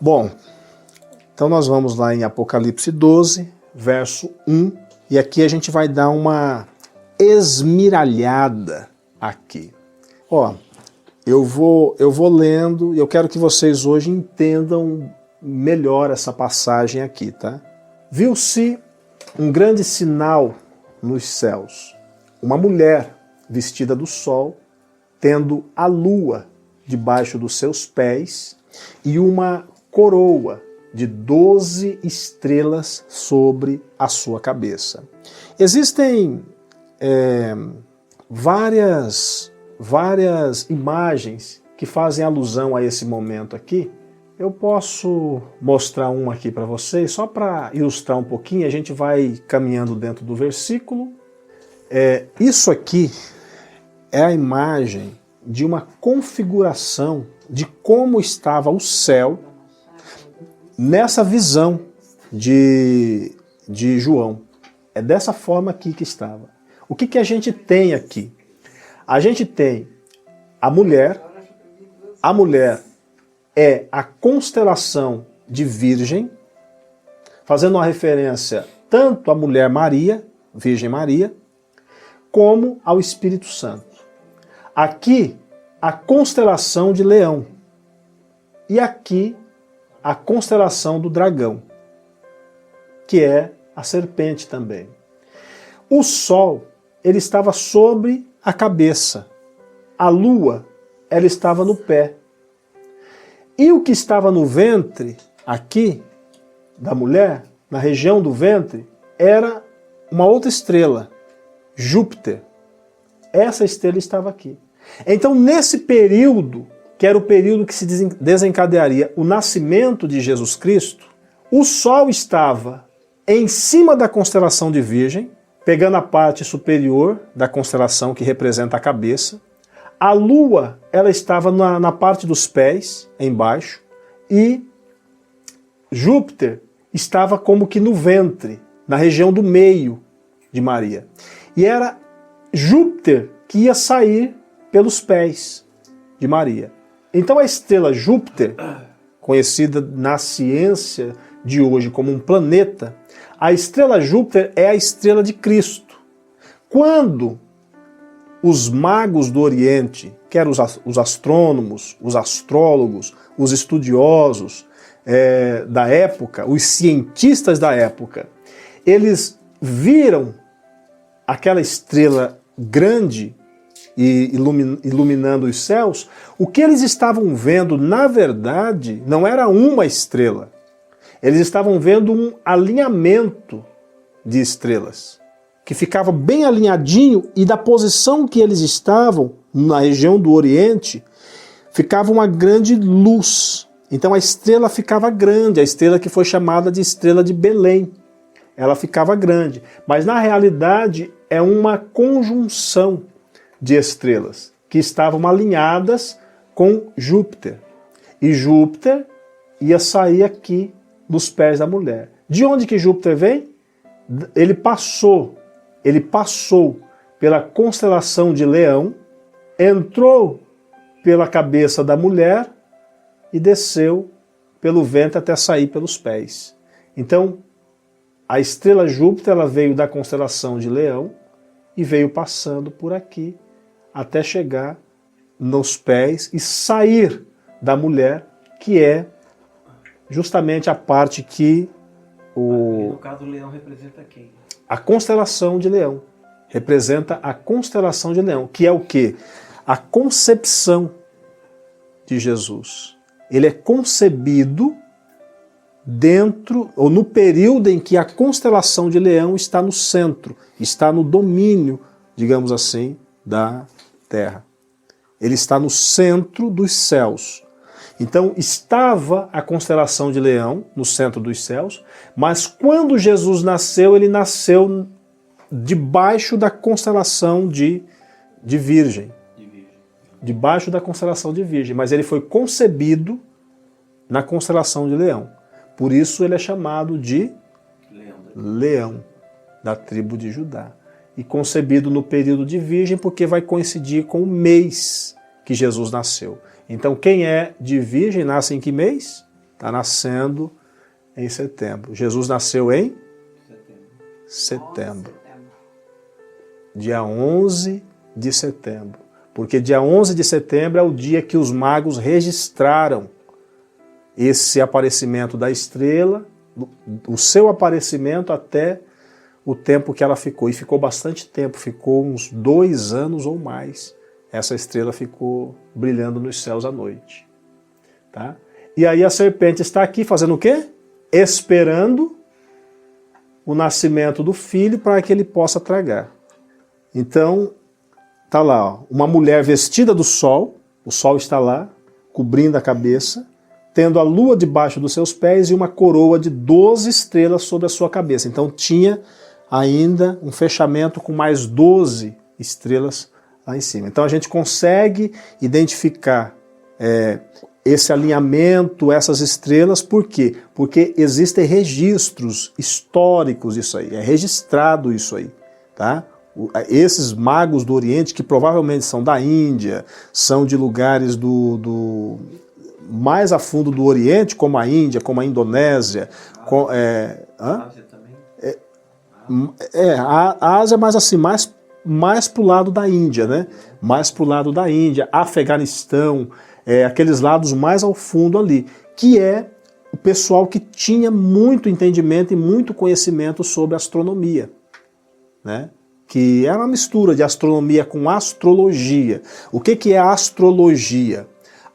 Bom, então nós vamos lá em Apocalipse 12, verso 1, e aqui a gente vai dar uma esmiralhada aqui. Ó, eu vou lendo e eu quero que vocês hoje entendam melhor essa passagem aqui, tá? Viu-se um grande sinal nos céus, uma mulher vestida do sol, tendo a lua debaixo dos seus pés e uma coroa de 12 estrelas sobre a sua cabeça. Existem várias imagens que fazem alusão a esse momento aqui. Eu posso mostrar uma aqui para vocês, só para ilustrar um pouquinho, a gente vai caminhando dentro do versículo. Isso aqui é a imagem de uma configuração de como estava o céu nessa visão de João. É dessa forma aqui que estava. O que a gente tem aqui? A gente tem a mulher é a constelação de Virgem, fazendo uma referência tanto à mulher Maria, Virgem Maria, como ao Espírito Santo. Aqui, a constelação de Leão. E aqui, a constelação do dragão, que é a serpente também. O sol, ele estava sobre a cabeça. A lua, ela estava no pé. E o que estava no ventre, aqui, da mulher, na região do ventre, era uma outra estrela, Júpiter. Essa estrela estava aqui. Então, nesse período, que era o período que se desencadearia o nascimento de Jesus Cristo, o Sol estava em cima da constelação de Virgem, pegando a parte superior da constelação que representa a cabeça. A Lua, ela estava na parte dos pés, embaixo, e Júpiter estava como que no ventre, na região do meio de Maria. E era Júpiter que ia sair pelos pés de Maria. Então a estrela Júpiter, conhecida na ciência de hoje como um planeta, a estrela Júpiter é a estrela de Cristo. Quando os magos do Oriente, que eram os astrônomos, os astrólogos, os estudiosos da época, os cientistas da época, eles viram aquela estrela grande e iluminando os céus, o que eles estavam vendo, na verdade, não era uma estrela. Eles estavam vendo um alinhamento de estrelas, que ficava bem alinhadinho, e da posição que eles estavam, na região do Oriente, ficava uma grande luz. Então a estrela ficava grande, a estrela que foi chamada de estrela de Belém. Ela ficava grande, mas na realidade é uma conjunção de estrelas que estavam alinhadas com Júpiter. E Júpiter ia sair aqui dos pés da mulher. De onde que Júpiter vem? Ele passou pela constelação de Leão, entrou pela cabeça da mulher e desceu pelo ventre até sair pelos pés. Então, a estrela Júpiter, ela veio da constelação de Leão e veio passando por aqui até chegar nos pés e sair da mulher, que é justamente a parte que no caso, o leão representa quem? A constelação de Leão. Representa a constelação de Leão, que é o quê? A concepção de Jesus. Ele é concebido dentro, ou no período em que a constelação de Leão está no centro, está no domínio, digamos assim, da Terra. Ele está no centro dos céus. Então estava a constelação de Leão no centro dos céus, mas quando Jesus nasceu, ele nasceu debaixo da constelação de Virgem. Debaixo da constelação de Virgem, mas ele foi concebido na constelação de Leão. Por isso ele é chamado de Leão, da tribo de Judá. E concebido no período de Virgem, porque vai coincidir com o mês que Jesus nasceu. Então quem é de Virgem nasce em que mês? Está nascendo em setembro. Jesus nasceu em setembro. Dia 11 de setembro. Porque dia 11 de setembro é o dia que os magos registraram esse aparecimento da estrela, o seu aparecimento até o tempo que ela ficou. E ficou bastante tempo, ficou uns 2 anos ou mais. Essa estrela ficou brilhando nos céus à noite. Tá? E aí a serpente está aqui fazendo o quê? Esperando o nascimento do filho para que ele possa tragar. Então, está lá, ó, uma mulher vestida do sol, o sol está lá, cobrindo a cabeça, tendo a lua debaixo dos seus pés e uma coroa de 12 estrelas sobre a sua cabeça. Então tinha ainda um fechamento com mais 12 estrelas lá em cima. Então a gente consegue identificar esse alinhamento, essas estrelas, por quê? Porque existem registros históricos disso aí, é registrado isso aí, tá? Esses magos do Oriente, que provavelmente são da Índia, são de lugares mais a fundo do Oriente, como a Índia, como a Indonésia. A Ásia também? A Ásia, mas assim, mais para o lado da Índia, né? Mais para o lado da Índia, Afeganistão, aqueles lados mais ao fundo ali, que é o pessoal que tinha muito entendimento e muito conhecimento sobre astronomia, né? Que era uma mistura de astronomia com astrologia. O que é a astrologia?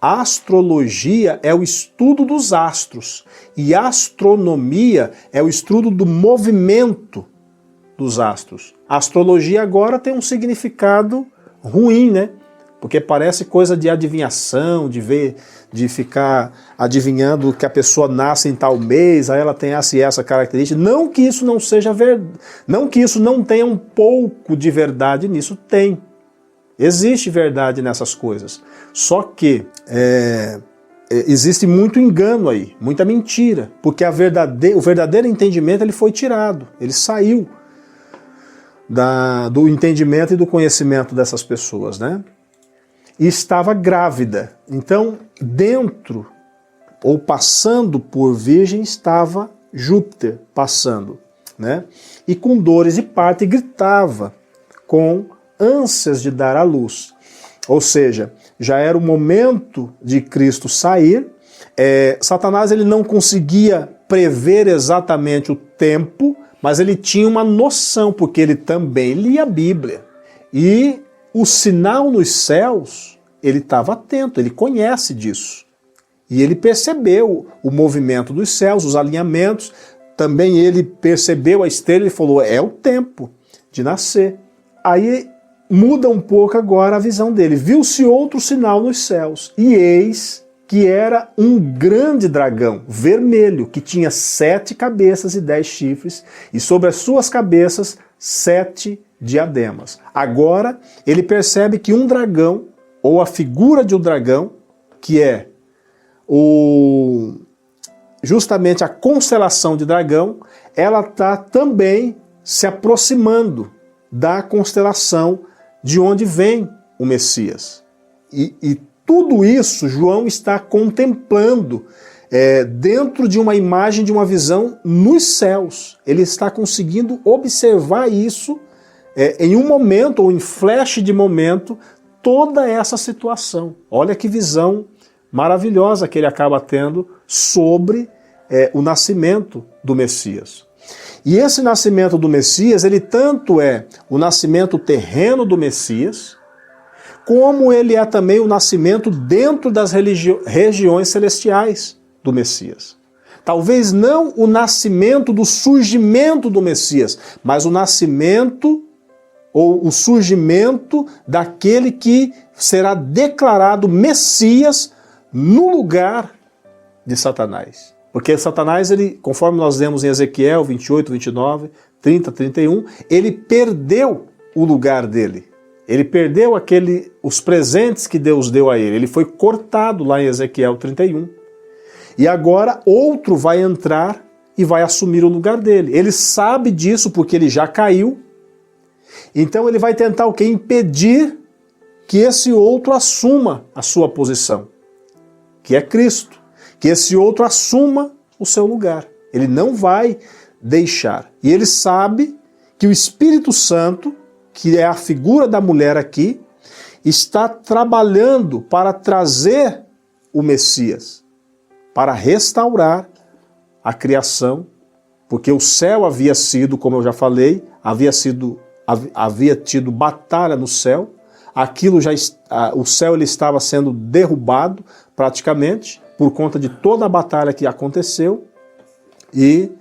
A astrologia é o estudo dos astros e a astronomia é o estudo do movimento dos astros. A astrologia agora tem um significado ruim, né? Porque parece coisa de adivinhação, de ficar adivinhando que a pessoa nasce em tal mês, aí ela tem essa e essa característica. Não que isso não seja verdade, não que isso não tenha um pouco de verdade nisso, tem. Existe verdade nessas coisas. Só que existe muito engano aí, muita mentira, porque o verdadeiro entendimento ele foi tirado, ele saiu do entendimento e do conhecimento dessas pessoas, né? E estava grávida. Então, dentro, ou passando por Virgem, estava Júpiter passando, né? E com dores de parto, e gritava com ânsias de dar à luz. Ou seja, já era o momento de Cristo sair. Satanás ele não conseguia prever exatamente o tempo, mas ele tinha uma noção, porque ele também lia a Bíblia. E o sinal nos céus, ele estava atento, ele conhece disso. E ele percebeu o movimento dos céus, os alinhamentos. Também ele percebeu a estrela e falou, é o tempo de nascer. Aí muda um pouco agora a visão dele. Viu-se outro sinal nos céus, e eis que era um grande dragão, vermelho, que tinha 7 cabeças e 10 chifres, e sobre as suas cabeças 7 diademas. Agora ele percebe que um dragão, ou a figura de um dragão, que é justamente a constelação de dragão, ela está também se aproximando da constelação de onde vem o Messias. E tudo isso João está contemplando dentro de uma imagem, de uma visão nos céus. Ele está conseguindo observar isso em um momento, ou em flash de momento, toda essa situação. Olha que visão maravilhosa que ele acaba tendo sobre o nascimento do Messias. E esse nascimento do Messias, ele tanto é o nascimento terreno do Messias, como ele é também o nascimento dentro das regiões celestiais do Messias. Talvez não o nascimento do surgimento do Messias, mas o nascimento ou o surgimento daquele que será declarado Messias no lugar de Satanás. Porque Satanás, ele, conforme nós lemos em Ezequiel 28, 29, 30, 31, ele perdeu o lugar dele. Ele perdeu os presentes que Deus deu a ele. Ele foi cortado lá em Ezequiel 31. E agora outro vai entrar e vai assumir o lugar dele. Ele sabe disso porque ele já caiu. Então ele vai tentar o quê? Impedir que esse outro assuma a sua posição, que é Cristo, que esse outro assuma o seu lugar. Ele não vai deixar. E ele sabe que o Espírito Santo, que é a figura da mulher aqui, está trabalhando para trazer o Messias, para restaurar a criação, porque o céu havia sido, como eu já falei, havia tido batalha no céu, o céu ele estava sendo derrubado praticamente por conta de toda a batalha que aconteceu, e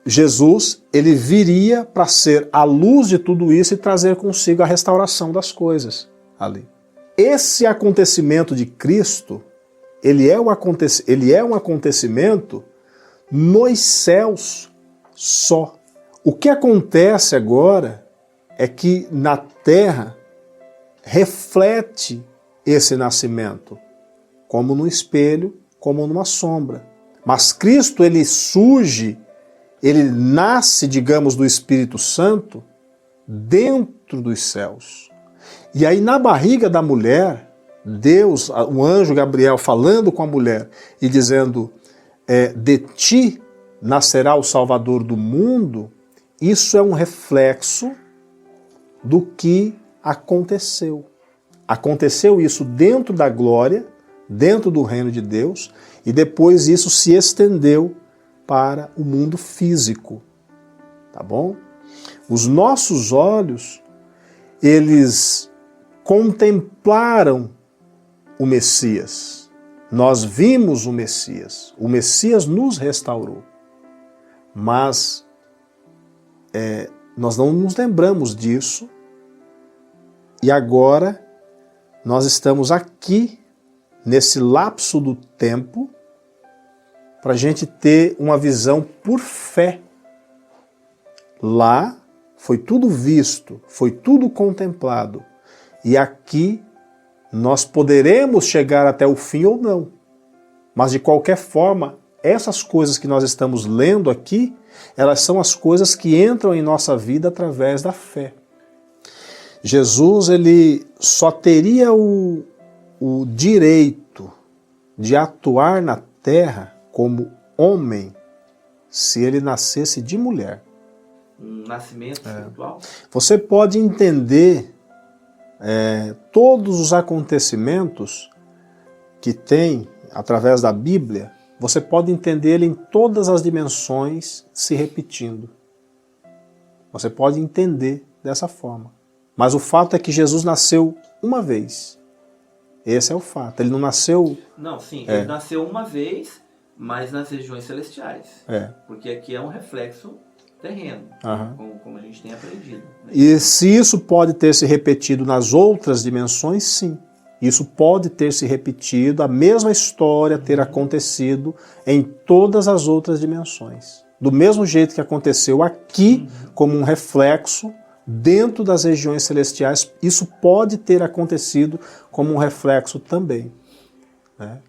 Jesus ele viria para ser a luz de tudo isso e trazer consigo a restauração das coisas ali. Esse acontecimento de Cristo, ele é um acontecimento nos céus só. O que acontece agora é que na terra reflete esse nascimento, como no espelho, como numa sombra. Mas Cristo, ele surge, ele nasce, digamos, do Espírito Santo dentro dos céus. E aí na barriga da mulher, Deus, o anjo Gabriel falando com a mulher e dizendo, de ti nascerá o Salvador do mundo, isso é um reflexo do que aconteceu. Aconteceu isso dentro da glória, dentro do reino de Deus, e depois isso se estendeu para o mundo físico. Tá bom? Os nossos olhos, eles contemplaram o Messias. Nós vimos o Messias. O Messias nos restaurou. Mas nós não nos lembramos disso. E agora nós estamos aqui, nesse lapso do tempo, para a gente ter uma visão por fé. Lá foi tudo visto, foi tudo contemplado. E aqui nós poderemos chegar até o fim ou não. Mas de qualquer forma, essas coisas que nós estamos lendo aqui, elas são as coisas que entram em nossa vida através da fé. Jesus, ele só teria o direito de atuar na terra como homem se ele nascesse de mulher. Um nascimento espiritual? Você pode entender todos os acontecimentos que tem através da Bíblia, você pode entender ele em todas as dimensões se repetindo. Você pode entender dessa forma. Mas o fato é que Jesus nasceu uma vez. Esse é o fato. Ele não nasceu... Não, sim. Ele nasceu uma vez, mas nas regiões celestiais. Porque aqui é um reflexo terreno, como a gente tem aprendido. Né? E se isso pode ter se repetido nas outras dimensões, sim. Isso pode ter se repetido, a mesma história ter acontecido em todas as outras dimensões. Do mesmo jeito que aconteceu aqui, como um reflexo, dentro das regiões celestiais, isso pode ter acontecido como um reflexo também.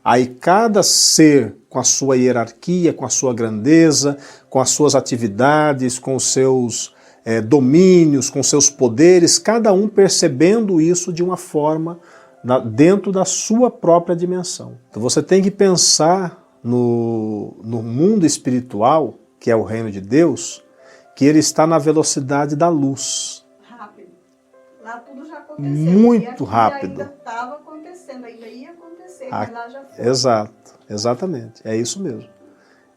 Aí cada ser com a sua hierarquia, com a sua grandeza, com as suas atividades, com os seus domínios, com seus poderes, cada um percebendo isso de uma forma dentro da sua própria dimensão. Então você tem que pensar no mundo espiritual, que é o reino de Deus, que ele está na velocidade da luz. Rápido. Lá tudo já aconteceu. Muito rápido. Ainda estava acontecendo, ainda ia acontecer, mas lá já foi. Exato, exatamente. É isso mesmo.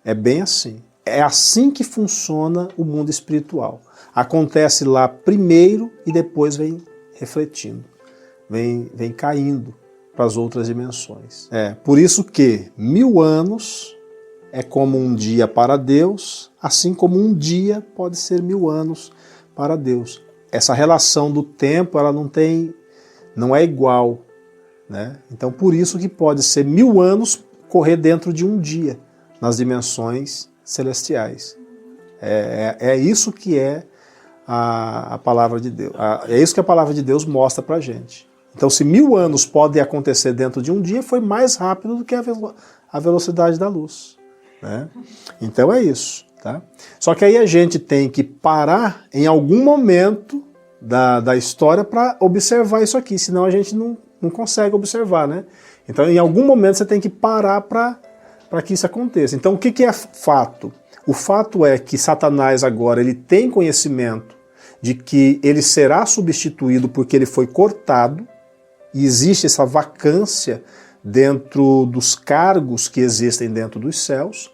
É bem assim. É assim que funciona o mundo espiritual. Acontece lá primeiro e depois vem refletindo. Vem caindo para as outras dimensões. Por isso que 1000 anos é como um dia para Deus, assim como um dia pode ser 1000 anos para Deus. Essa relação do tempo, ela não é igual, né? Então, por isso que pode ser 1000 anos correr dentro de um dia, nas dimensões celestiais. É isso que é a palavra de Deus. É isso que a palavra de Deus mostra para a gente. Então, se 1000 anos podem acontecer dentro de um dia, foi mais rápido do que a velocidade da luz. Né? Então é isso. Tá? Só que aí a gente tem que parar em algum momento da história para observar isso aqui, senão a gente não consegue observar. Né? Então, em algum momento, você tem que parar para que isso aconteça. Então, o que é fato? O fato é que Satanás agora ele tem conhecimento de que ele será substituído porque ele foi cortado, e existe essa vacância dentro dos cargos que existem dentro dos céus.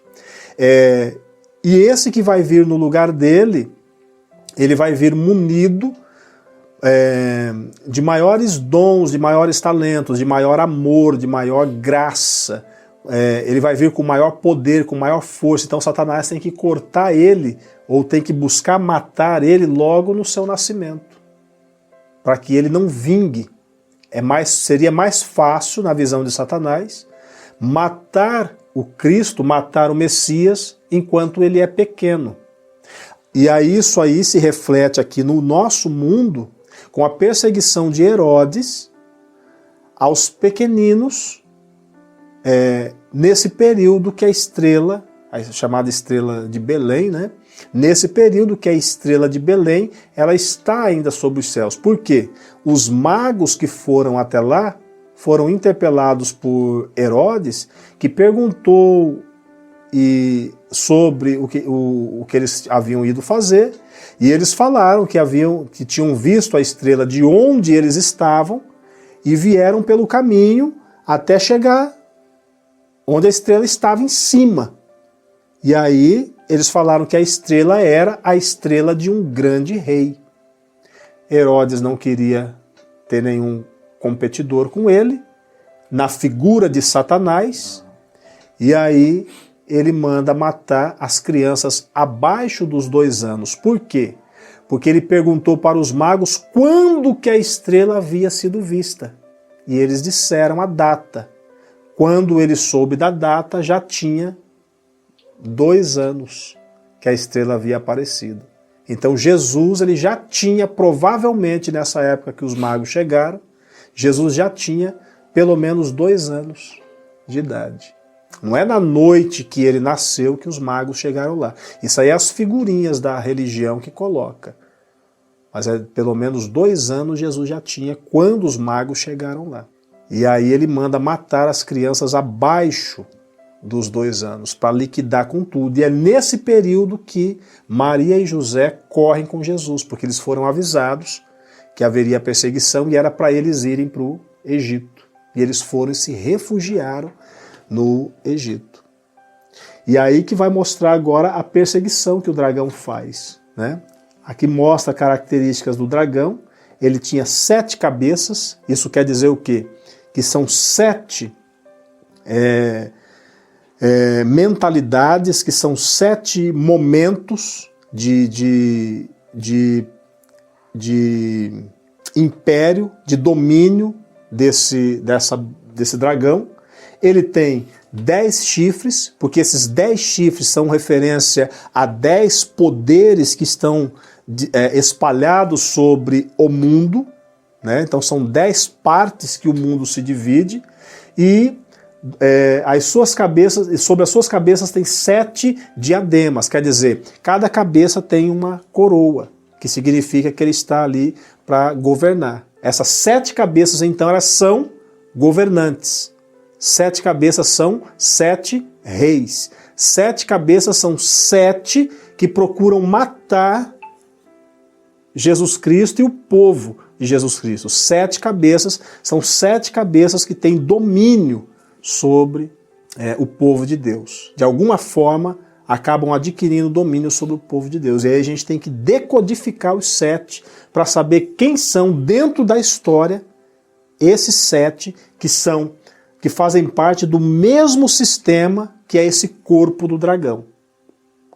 E esse que vai vir no lugar dele, ele vai vir munido de maiores dons, de maiores talentos, de maior amor, de maior graça. Ele vai vir com maior poder, com maior força. Então Satanás tem que cortar ele, ou tem que buscar matar ele logo no seu nascimento, para que ele não vingue. Seria mais fácil, na visão de Satanás, matar o Cristo, matar o Messias, enquanto ele é pequeno. E aí isso aí se reflete aqui no nosso mundo, com a perseguição de Herodes aos pequeninos, nesse período que a estrela, a chamada estrela de Belém, né? Nesse período que a estrela de Belém, ela está ainda sobre os céus. Por quê? Os magos que foram até lá foram interpelados por Herodes, que perguntou sobre o que eles haviam ido fazer, e eles falaram que tinham visto a estrela de onde eles estavam e vieram pelo caminho até chegar onde a estrela estava em cima. E aí eles falaram que a estrela era a estrela de um grande rei. Herodes não queria ter nenhum competidor com ele, na figura de Satanás, e aí ele manda matar as crianças abaixo dos 2 anos. Por quê? Porque ele perguntou para os magos quando que a estrela havia sido vista. E eles disseram a data. Quando ele soube da data, já tinha 2 anos que a estrela havia aparecido. Então Jesus ele já tinha, provavelmente nessa época que os magos chegaram, Jesus já tinha pelo menos 2 anos de idade. Não é na noite que ele nasceu que os magos chegaram lá. Isso aí é as figurinhas da religião que coloca. Mas pelo menos 2 anos Jesus já tinha quando os magos chegaram lá. E aí ele manda matar as crianças abaixo dos 2 anos, para liquidar com tudo. E é nesse período que Maria e José correm com Jesus, porque eles foram avisados que haveria perseguição e era para eles irem para o Egito. E eles foram e se refugiaram no Egito. E aí que vai mostrar agora a perseguição que o dragão faz, né? Aqui mostra características do dragão. Ele tinha 7 cabeças. Isso quer dizer o quê? Que são 7 mentalidades, que são 7 momentos de império, de domínio desse dragão. Ele tem 10 chifres, porque esses 10 chifres são referência a 10 poderes que estão espalhados sobre o mundo, né? Então são 10 partes que o mundo se divide, e as suas cabeças, e sobre as suas cabeças tem 7 diademas, quer dizer, cada cabeça tem uma coroa, que significa que ele está ali para governar. Essas 7 cabeças, então, elas são governantes. 7 cabeças são 7 reis. 7 cabeças são 7 que procuram matar Jesus Cristo e o povo de Jesus Cristo. 7 cabeças são 7 cabeças que têm domínio sobre o povo de Deus. De alguma forma, acabam adquirindo domínio sobre o povo de Deus. E aí a gente tem que decodificar os 7 para saber quem são, dentro da história, esses 7 que fazem parte do mesmo sistema que é esse corpo do dragão.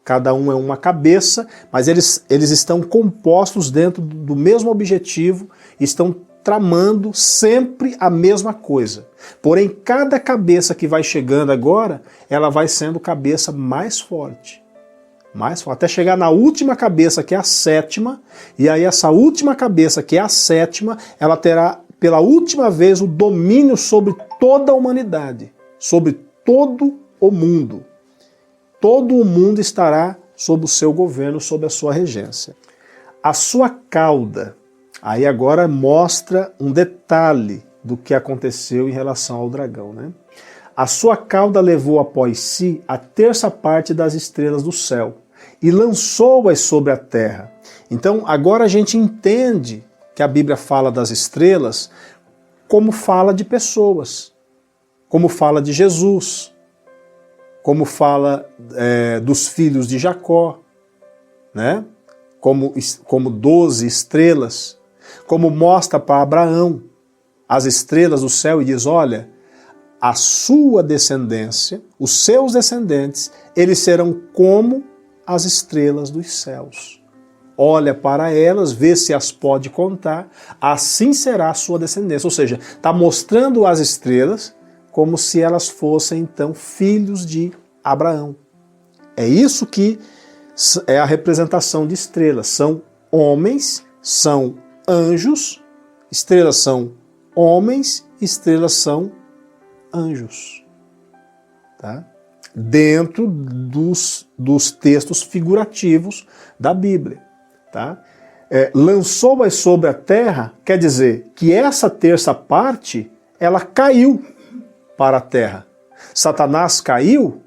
Cada um é uma cabeça, mas eles estão compostos dentro do mesmo objetivo, estão tramando sempre a mesma coisa. Porém, cada cabeça que vai chegando agora, ela vai sendo cabeça mais forte, até chegar na última cabeça, que é a 7ª, e aí essa última cabeça, que é a 7ª, ela terá pela última vez o domínio sobre toda a humanidade, sobre todo o mundo. Todo o mundo estará sob o seu governo, sob a sua regência. A sua cauda, aí agora mostra um detalhe do que aconteceu em relação ao dragão, né? A sua cauda levou após si a terça parte das estrelas do céu e lançou-as sobre a terra. Então, agora a gente entende que a Bíblia fala das estrelas como fala de pessoas, como fala de Jesus, como fala dos filhos de Jacó, né? Como 12 estrelas, como mostra para Abraão as estrelas do céu e diz, olha, a sua descendência, os seus descendentes, eles serão como as estrelas dos céus. Olha para elas, vê se as pode contar, assim será a sua descendência. Ou seja, está mostrando as estrelas como se elas fossem, então, filhos de Abraão. É isso que é a representação de estrelas. São homens, são anjos, estrelas são homens, estrelas são anjos. Tá? Dentro dos textos figurativos da Bíblia. Tá? Lançou-as sobre a terra, quer dizer que essa terça parte, ela caiu para a terra. Satanás caiu,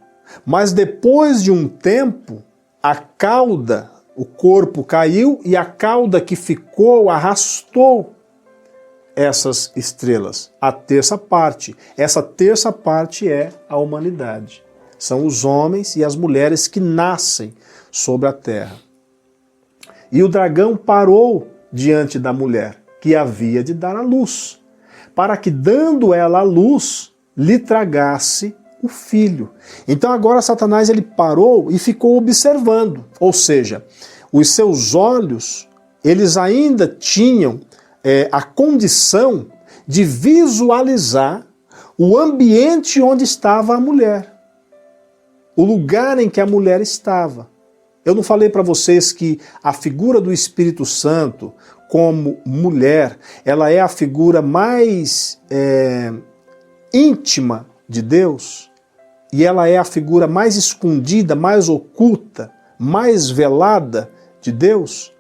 mas depois de um tempo, a cauda, o corpo caiu e a cauda que ficou arrastou essas estrelas. A terça parte. Essa terça parte é a humanidade. São os homens e as mulheres que nascem sobre a terra. E o dragão parou diante da mulher, que havia de dar à luz, para que, dando ela à luz, lhe tragasse o filho. Então agora Satanás ele parou e ficou observando, ou seja, os seus olhos, eles ainda tinham a condição de visualizar o ambiente onde estava a mulher, o lugar em que a mulher estava. Eu não falei para vocês que a figura do Espírito Santo como mulher, ela é a figura mais íntima de Deus e ela é a figura mais escondida, mais oculta, mais velada de Deus?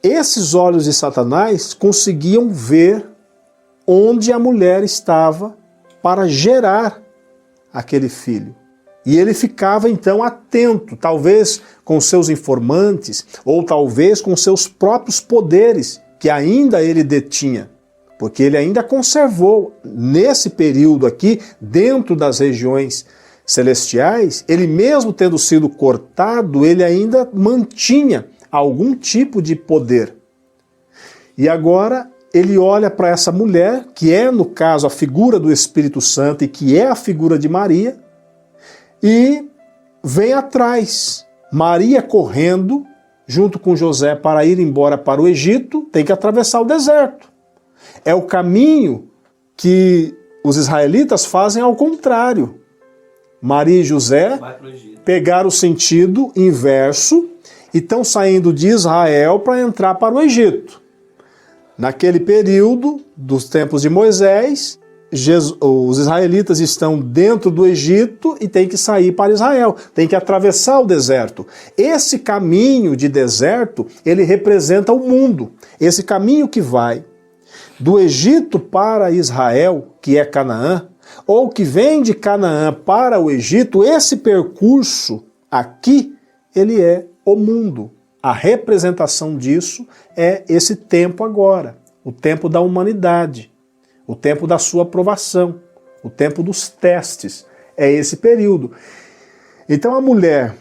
Esses olhos de Satanás conseguiam ver onde a mulher estava para gerar aquele filho. E ele ficava então atento, talvez com seus informantes, ou talvez com seus próprios poderes, que ainda ele detinha. Porque ele ainda conservou, nesse período aqui, dentro das regiões celestiais, ele mesmo tendo sido cortado, ele ainda mantinha algum tipo de poder. E agora ele olha para essa mulher, que é, no caso, a figura do Espírito Santo e que é a figura de Maria, e vem atrás. Maria correndo, junto com José, para ir embora para o Egito, tem que atravessar o deserto. É o caminho que os israelitas fazem ao contrário. Maria e José pegaram o sentido inverso e estão saindo de Israel para entrar para o Egito. Naquele período dos tempos de Moisés, os israelitas estão dentro do Egito e têm que sair para Israel, têm que atravessar o deserto. Esse caminho de deserto, ele representa o mundo. Esse caminho que vai do Egito para Israel, que é Canaã, ou que vem de Canaã para o Egito, esse percurso aqui, ele é o mundo. A representação disso é esse tempo agora, o tempo da humanidade, o tempo da sua aprovação, o tempo dos testes, é esse período. Então a mulher,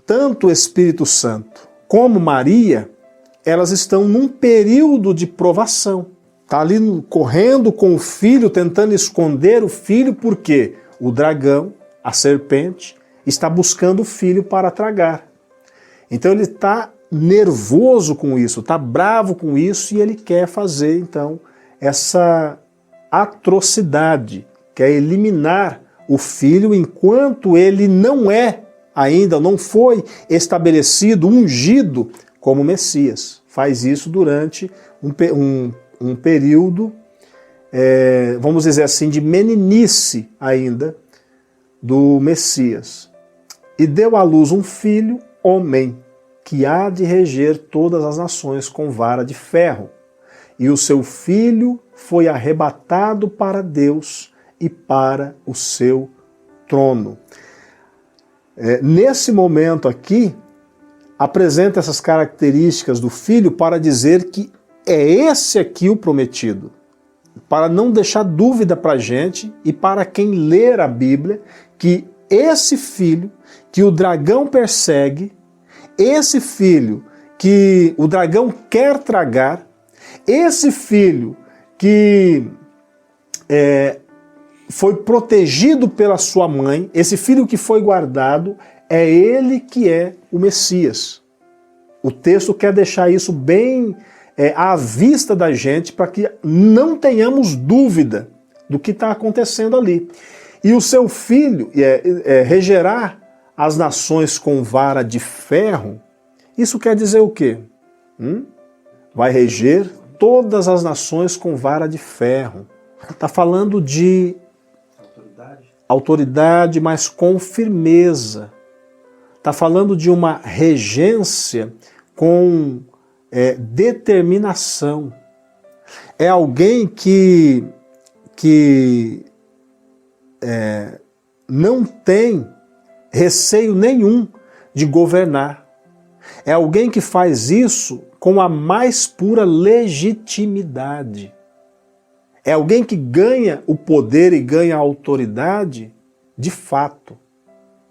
tanto o Espírito Santo como Maria, elas estão num período de provação. Está ali correndo com o filho, tentando esconder o filho, porque o dragão, a serpente, está buscando o filho para tragar. Então ele está nervoso com isso, está bravo com isso e ele quer fazer, então, essa atrocidade, quer eliminar o filho enquanto ele não é ainda, não foi estabelecido, ungido como Messias. Faz isso durante um período, vamos dizer assim, de meninice ainda do Messias. E deu à luz um filho, homem, que há de reger todas as nações com vara de ferro. E o seu filho foi arrebatado para Deus e para o seu trono. Nesse momento aqui, apresenta essas características do Filho para dizer que é esse aqui o prometido. Para não deixar dúvida para a gente e para quem ler a Bíblia, que esse Filho que o dragão persegue, esse Filho que o dragão quer tragar, esse Filho que foi protegido pela sua mãe, esse Filho que foi guardado, é ele que é o Messias. O texto quer deixar isso bem à vista da gente para que não tenhamos dúvida do que está acontecendo ali. E o seu Filho regerá as nações com vara de ferro. Isso quer dizer o quê? Vai reger todas as nações com vara de ferro. Está falando de autoridade, mas com firmeza. Está falando de uma regência com determinação. É alguém que não tem receio nenhum de governar. É alguém que faz isso com a mais pura legitimidade. É alguém que ganha o poder e ganha a autoridade de fato.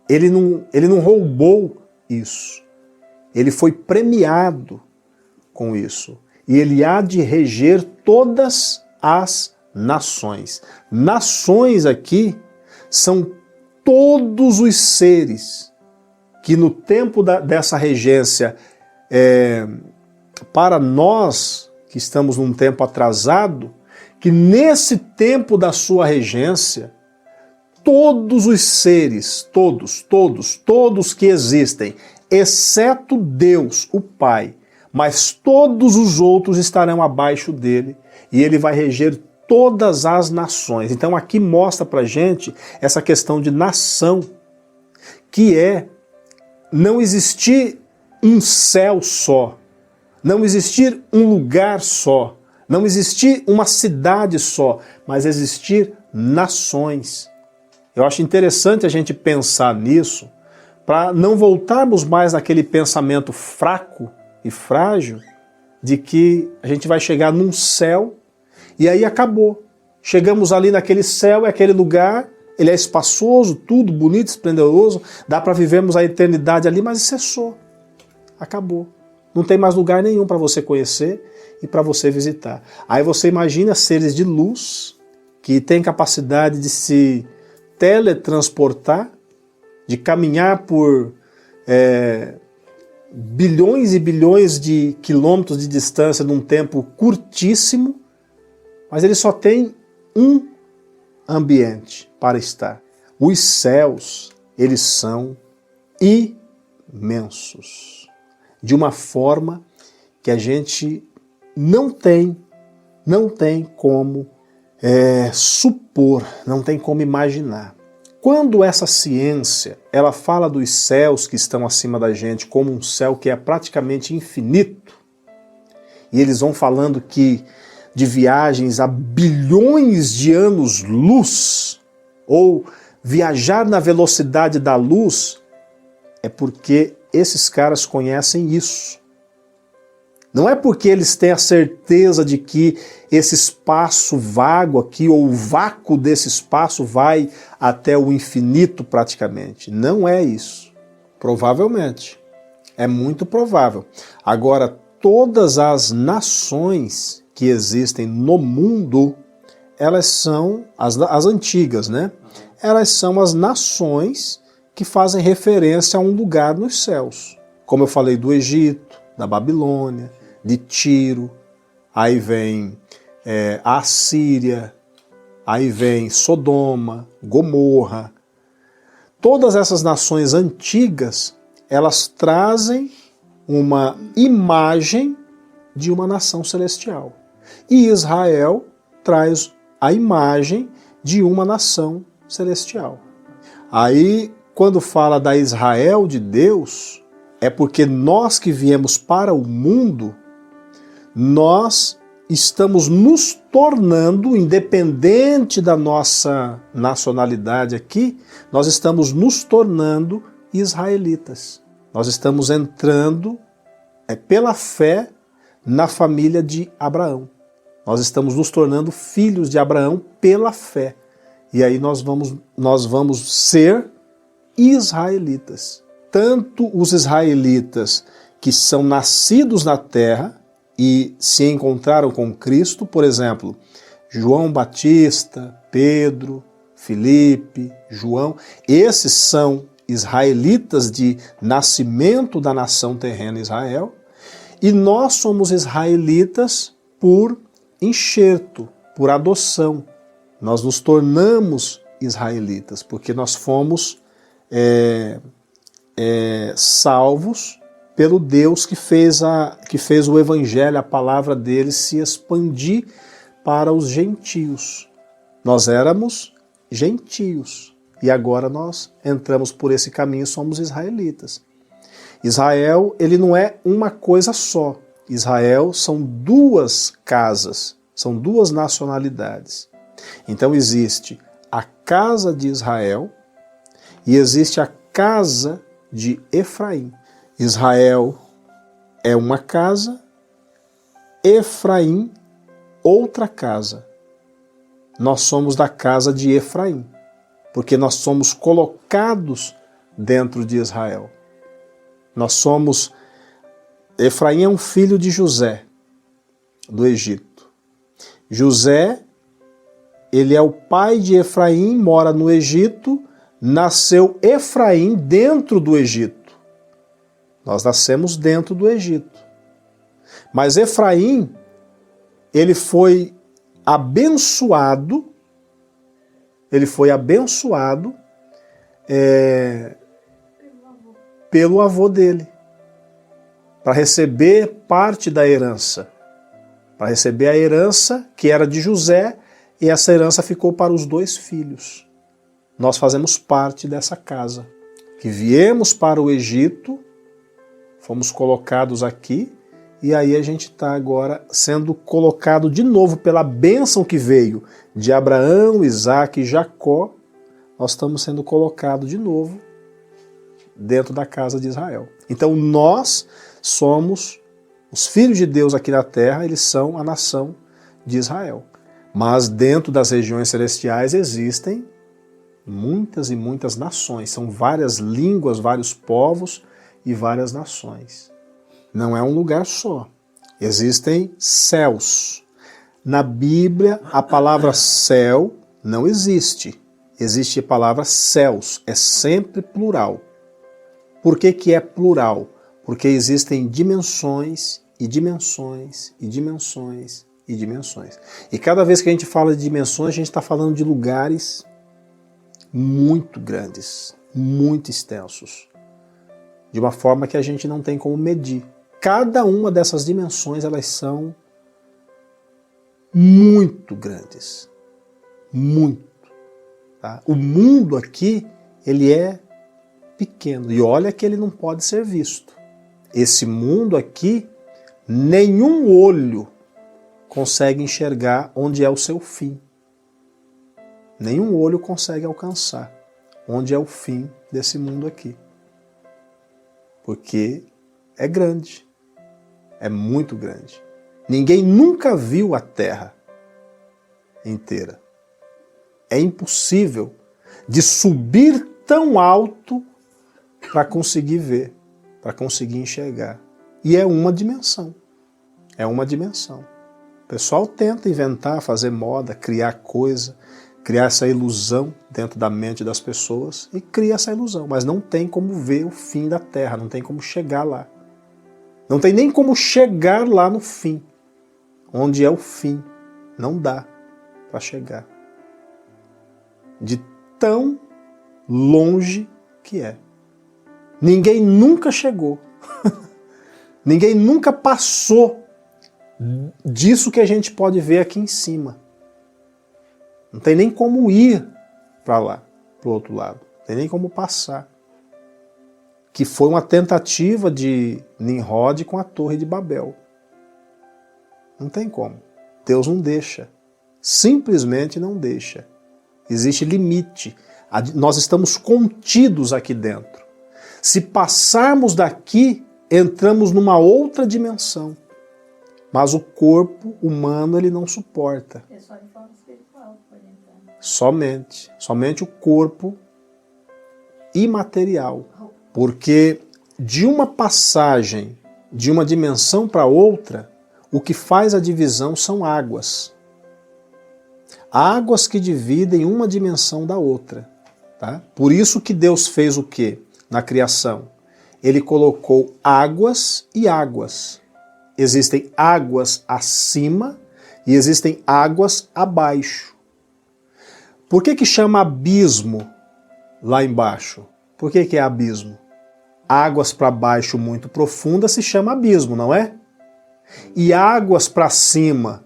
Ele não roubou isso. Ele foi premiado com isso. E ele há de reger todas as nações. Nações aqui são todos os seres que no tempo dessa regência, para nós que estamos num tempo atrasado, que nesse tempo da sua regência, todos os seres, todos que existem, exceto Deus, o Pai, mas todos os outros estarão abaixo dele e ele vai reger todas as nações. Então aqui mostra pra gente essa questão de nação, que não existir um céu só, não existir um lugar só, não existir uma cidade só, mas existir nações. Eu acho interessante a gente pensar nisso, para não voltarmos mais naquele pensamento fraco e frágil de que a gente vai chegar num céu e aí acabou. Chegamos ali naquele céu, é aquele lugar, ele é espaçoso, tudo bonito, esplendoroso, dá para vivermos a eternidade ali, mas cessou. Acabou. Não tem mais lugar nenhum para você conhecer e para você visitar. Aí você imagina seres de luz que têm capacidade de se teletransportar, de caminhar por bilhões e bilhões de quilômetros de distância num tempo curtíssimo, mas ele só tem um ambiente para estar. Os céus, eles são imensos, de uma forma que a gente não tem como supor, não tem como imaginar. Quando essa ciência ela fala dos céus que estão acima da gente como um céu que é praticamente infinito, e eles vão falando de viagens a bilhões de anos-luz, ou viajar na velocidade da luz, é porque esses caras conhecem isso. Não é porque eles têm a certeza de que esse espaço vago aqui, ou o vácuo desse espaço vai até o infinito praticamente. Não é isso. Provavelmente. É muito provável. Agora, todas as nações que existem no mundo, elas são as antigas, né? Elas são as nações que fazem referência a um lugar nos céus. Como eu falei do Egito, da Babilônia, de Tiro, aí vem a Assíria, aí vem Sodoma, Gomorra. Todas essas nações antigas, elas trazem uma imagem de uma nação celestial. E Israel traz a imagem de uma nação celestial. Aí, quando fala da Israel de Deus, é porque nós que viemos para o mundo, nós estamos nos tornando, independente da nossa nacionalidade aqui, nós estamos nos tornando israelitas. Nós estamos entrando pela fé na família de Abraão. Nós estamos nos tornando filhos de Abraão pela fé. E aí nós vamos ser israelitas. Tanto os israelitas que são nascidos na terra e se encontraram com Cristo, por exemplo, João Batista, Pedro, Filipe, João, esses são israelitas de nascimento da nação terrena Israel, e nós somos israelitas por enxerto, por adoção. Nós nos tornamos israelitas, porque nós fomos salvos pelo Deus que fez o Evangelho, a palavra dele, se expandir para os gentios. Nós éramos gentios e agora nós entramos por esse caminho e somos israelitas. Israel, ele não é uma coisa só. Israel são duas casas, são duas nacionalidades. Então existe a casa de Israel e existe a casa de Efraim. Israel é uma casa, Efraim outra casa. Nós somos da casa de Efraim, porque nós somos colocados dentro de Israel. Efraim é um filho de José, do Egito. José, ele é o pai de Efraim, mora no Egito, nasceu Efraim dentro do Egito. Nós nascemos dentro do Egito. Mas Efraim, ele foi abençoado pelo avô dele, para receber parte da herança, para receber a herança que era de José, e essa herança ficou para os 2 filhos. Nós fazemos parte dessa casa, que viemos para o Egito, fomos colocados aqui, e aí a gente está agora sendo colocado de novo pela bênção que veio de Abraão, Isaac e Jacó. Nós estamos sendo colocados de novo dentro da casa de Israel. Então nós somos os filhos de Deus aqui na terra, eles são a nação de Israel. Mas dentro das regiões celestiais existem muitas e muitas nações, são várias línguas, vários povos e várias nações. Não é um lugar só. Existem céus. Na Bíblia, a palavra céu não existe. Existe a palavra céus, é sempre plural. Por que é plural? Porque existem dimensões e dimensões e dimensões e dimensões. E cada vez que a gente fala de dimensões, a gente está falando de lugares muito grandes, muito extensos, de uma forma que a gente não tem como medir. Cada uma dessas dimensões, elas são muito grandes, muito. Tá? O mundo aqui, ele é pequeno, e olha que ele não pode ser visto. Esse mundo aqui, nenhum olho consegue enxergar onde é o seu fim. Nenhum olho consegue alcançar onde é o fim desse mundo aqui. Porque é grande, é muito grande. Ninguém nunca viu a Terra inteira. É impossível de subir tão alto para conseguir ver, para conseguir enxergar. E é uma dimensão. É uma dimensão. O pessoal tenta inventar, fazer moda, criar coisa, criar essa ilusão dentro da mente das pessoas e cria essa ilusão, mas não tem como ver o fim da Terra, não tem como chegar lá. Não tem nem como chegar lá no fim, onde é o fim. Não dá para chegar. De tão longe que é. Ninguém nunca chegou. Ninguém nunca passou disso que a gente pode ver aqui em cima. Não tem nem como ir para lá, para o outro lado. Não tem nem como passar. Que foi uma tentativa de Nimrod com a Torre de Babel. Não tem como. Deus não deixa. Simplesmente não deixa. Existe limite. Nós estamos contidos aqui dentro. Se passarmos daqui, entramos numa outra dimensão. Mas o corpo humano, ele não suporta. É só de forma espiritual, por exemplo. Somente o corpo imaterial. Porque de uma passagem, de uma dimensão para outra, o que faz a divisão são águas. Águas que dividem uma dimensão da outra. Tá? Por isso que Deus fez o quê na criação? Ele colocou águas e águas. Existem águas acima e existem águas abaixo. Por que chama abismo lá embaixo? Por que é abismo? Águas para baixo muito profundas se chama abismo, não é? E águas para cima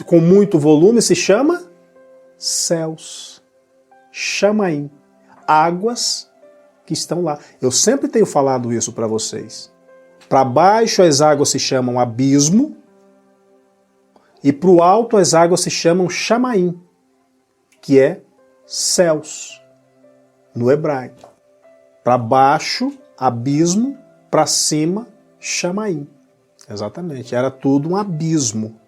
com muito volume se chama céus. Chamaim. Águas que estão lá. Eu sempre tenho falado isso para vocês. Para baixo as águas se chamam abismo e para o alto as águas se chamam chamaim, que é céus, no hebraico. Para baixo, abismo, para cima, chamaim. Exatamente, era tudo um abismo.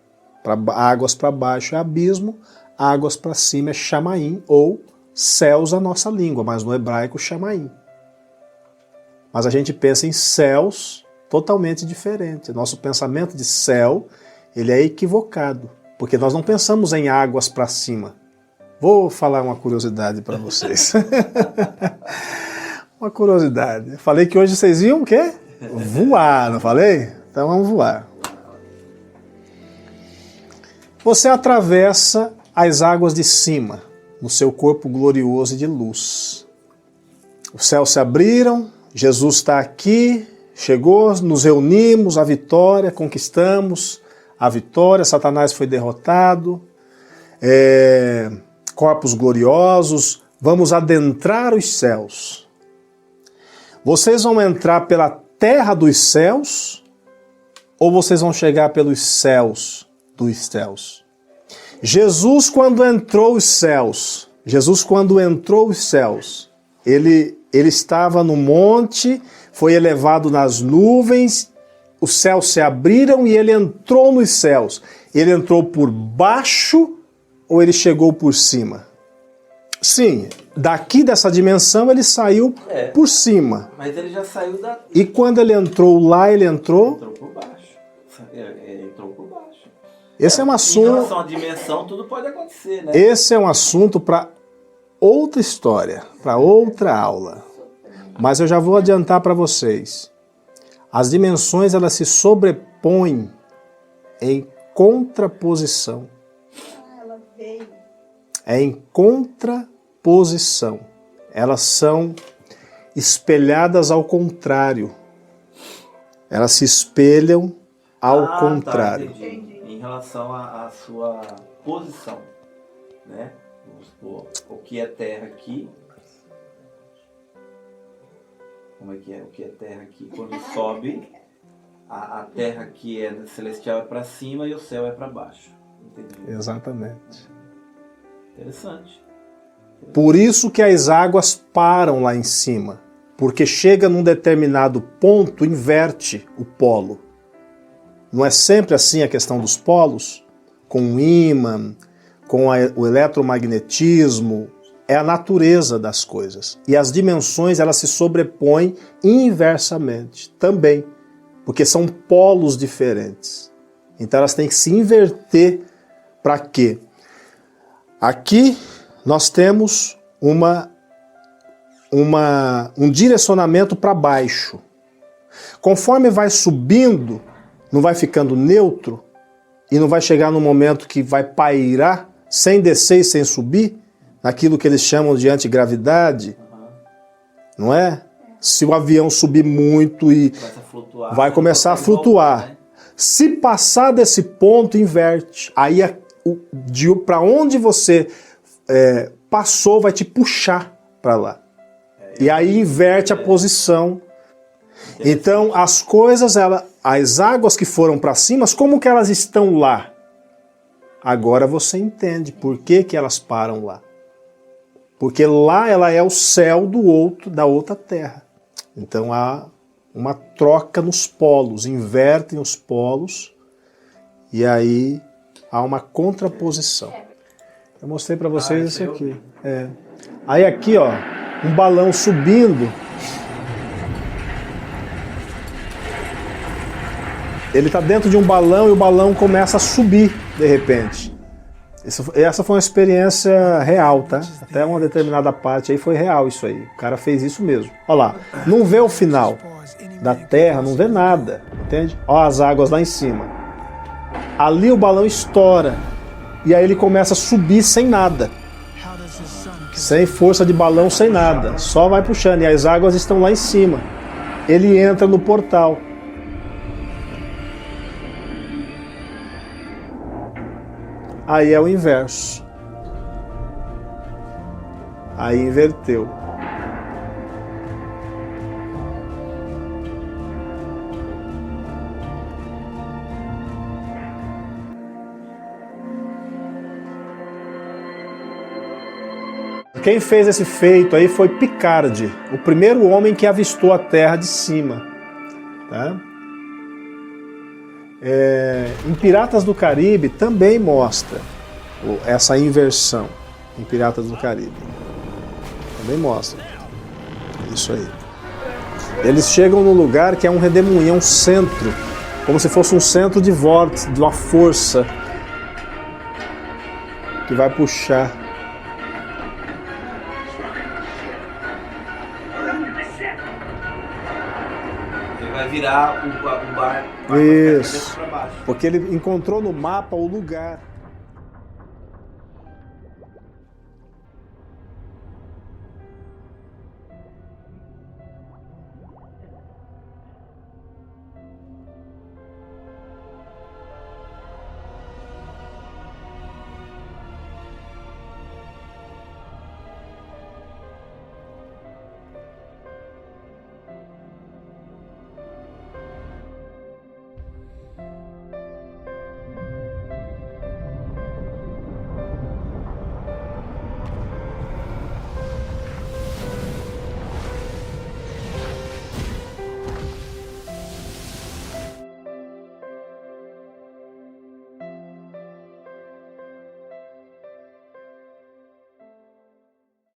Águas para baixo é abismo, águas para cima é chamaim, ou céus a nossa língua, mas no hebraico chamaim. Mas a gente pensa em céus totalmente diferente. Nosso pensamento de céu, ele é equivocado, porque nós não pensamos em águas para cima. Vou falar uma curiosidade para vocês. Uma curiosidade. Falei que hoje vocês iam o quê? Voar, não falei? Então vamos voar. Você atravessa as águas de cima, no seu corpo glorioso e de luz. Os céus se abriram, Jesus está aqui, chegou, nos reunimos, a vitória, conquistamos a vitória, Satanás foi derrotado, corpos gloriosos, vamos adentrar os céus. Vocês vão entrar pela terra dos céus ou vocês vão chegar pelos céus dos céus? Jesus, quando entrou os céus, ele estava no monte, foi elevado nas nuvens, os céus se abriram e ele entrou nos céus. Ele entrou por baixo ou ele chegou por cima? Sim, daqui dessa dimensão ele saiu por cima. Mas ele já saiu daqui. E quando ele entrou lá, ele entrou? Entrou por baixo. Ele entrou por baixo. Esse é um assunto... Em relação à dimensão, tudo pode acontecer, né? Esse é um assunto para outra história, para outra aula. Mas eu já vou adiantar para vocês. As dimensões, elas se sobrepõem em contraposição. Ela veio. É em contraposição. Elas são espelhadas ao contrário. Elas se espelham ao contrário. Tá, entendi. Em relação à sua posição, né? Vamos supor, o que é terra aqui. Como é que é? O que é terra aqui? Quando sobe, a terra que é celestial é para cima e o céu é para baixo. Entendi. Exatamente. Interessante. Por isso que as águas param lá em cima. Porque chega num determinado ponto, inverte o polo. Não é sempre assim a questão dos polos? Com o ímã, com o eletromagnetismo, é a natureza das coisas. E as dimensões, elas se sobrepõem inversamente também, porque são polos diferentes. Então elas têm que se inverter para quê? Aqui nós temos um direcionamento para baixo. Conforme vai subindo, não vai ficando neutro e não vai chegar no momento que vai pairar sem descer e sem subir, naquilo que eles chamam de antigravidade, não é? Se o avião subir muito e vai começar a flutuar. Né? Se passar desse ponto, inverte. Aí para onde você passou vai te puxar para lá. E aí inverte a posição. Então as coisas, as águas que foram para cima, como que elas estão lá? Agora você entende por que elas param lá. Porque lá ela é o céu da outra terra. Então há uma troca nos polos, invertem os polos e aí há uma contraposição. Eu mostrei para vocês isso aqui. Aí aqui, ó, um balão subindo. Ele está dentro de um balão e o balão começa a subir de repente. Essa foi uma experiência real, tá? Até uma determinada parte aí foi real isso aí. O cara fez isso mesmo. Olha lá, não vê o final da terra, não vê nada, entende? Olha as águas lá em cima. Ali o balão estoura e aí ele começa a subir sem nada. Sem força de balão, sem nada. Só vai puxando e as águas estão lá em cima. Ele entra no portal. Aí é o inverso. Aí inverteu. Quem fez esse feito aí foi Picard, o primeiro homem que avistou a Terra de cima. Tá? Em Piratas do Caribe também mostra essa inversão. Em Piratas do Caribe também mostra isso aí. Eles chegam num lugar que é um redemoinho, é um centro, como se fosse um centro de vórtice, de uma força que vai puxar. Vai virar o bar. Isso, porque ele encontrou no mapa o lugar.